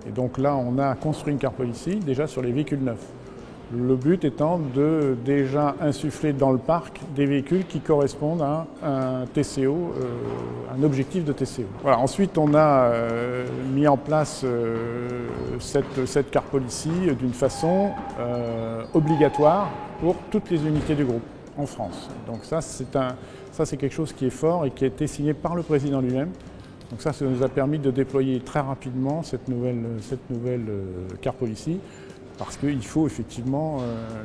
Et donc là, on a construit une carte policy déjà sur les véhicules neufs. Le but étant de déjà insuffler dans le parc des véhicules qui correspondent à un TCO, un objectif de TCO. Voilà. Ensuite, on a mis en place cette carte policy d'une façon obligatoire pour toutes les unités du groupe en France. Donc ça, c'est quelque chose qui est fort et qui a été signé par le président lui-même. Donc ça nous a permis de déployer très rapidement cette nouvelle carte policy, parce qu'il faut effectivement,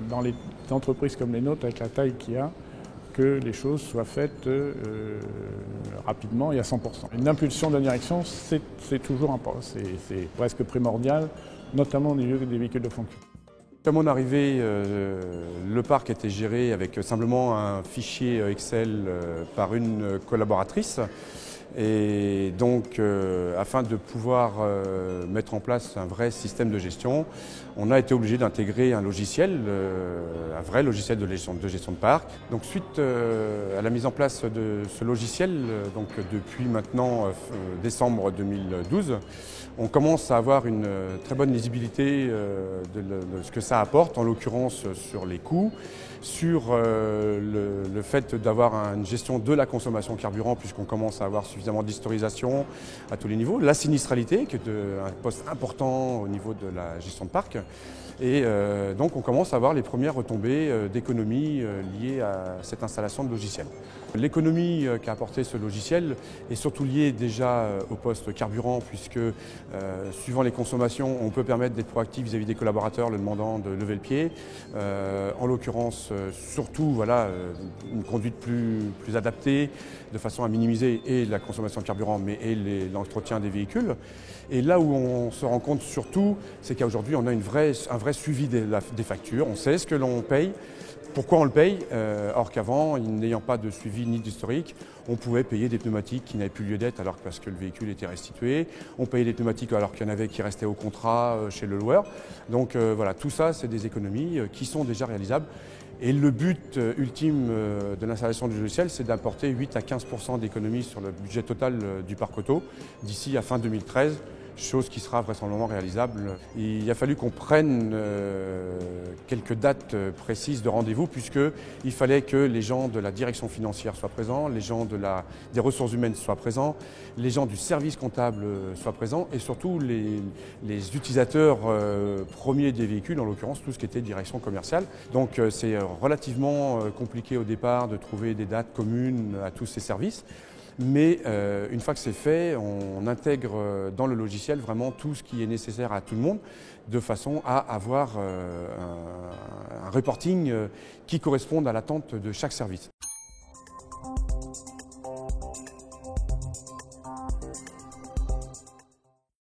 dans les entreprises comme les nôtres, avec la taille qu'il y a, que les choses soient faites rapidement et à 100%. Une impulsion de la direction, c'est toujours c'est presque primordial, notamment au niveau des véhicules de fonction. À mon arrivée, le parc était géré avec simplement un fichier Excel par une collaboratrice. Et donc, afin de pouvoir mettre en place un vrai système de gestion, on a été obligé d'intégrer un logiciel, un vrai logiciel de gestion de parc. Donc, suite à la mise en place de ce logiciel, donc depuis maintenant décembre 2012, on commence à avoir une très bonne lisibilité de ce que ça apporte, en l'occurrence sur les coûts, sur le fait d'avoir une gestion de la consommation carburant, puisqu'on commence à avoir suffisamment d'historisation à tous les niveaux, la sinistralité, qui est un poste important au niveau de la gestion de parc, et donc on commence à avoir les premières retombées d'économies liées à cette installation de logiciel. L'économie qu'a apporté ce logiciel est surtout liée déjà au poste carburant, puisque suivant les consommations, on peut permettre d'être proactif vis-à-vis des collaborateurs, le demandant de lever le pied. En l'occurrence, surtout une conduite plus adaptée, de façon à minimiser et la consommation de carburant, mais et l'entretien des véhicules. Et là où on se rend compte surtout, c'est qu'aujourd'hui on a un vrai suivi des factures, on sait ce que l'on paye. Pourquoi on le paye, or qu'avant, n'ayant pas de suivi ni d'historique, on pouvait payer des pneumatiques qui n'avaient plus lieu d'être parce que le véhicule était restitué. On payait des pneumatiques alors qu'il y en avait qui restaient au contrat chez le loueur. Donc voilà, tout ça, c'est des économies qui sont déjà réalisables. Et le but ultime de l'installation du logiciel, c'est d'apporter 8 à 15% d'économies sur le budget total du parc auto d'ici à fin 2013. Chose qui sera vraisemblablement réalisable. Il a fallu qu'on prenne quelques dates précises de rendez-vous, puisqu'il fallait que les gens de la direction financière soient présents, les gens des ressources humaines soient présents, les gens du service comptable soient présents, et surtout les utilisateurs premiers des véhicules, en l'occurrence tout ce qui était direction commerciale. Donc c'est relativement compliqué au départ de trouver des dates communes à tous ces services. Mais une fois que c'est fait, on intègre dans le logiciel vraiment tout ce qui est nécessaire à tout le monde, de façon à avoir un reporting qui corresponde à l'attente de chaque service.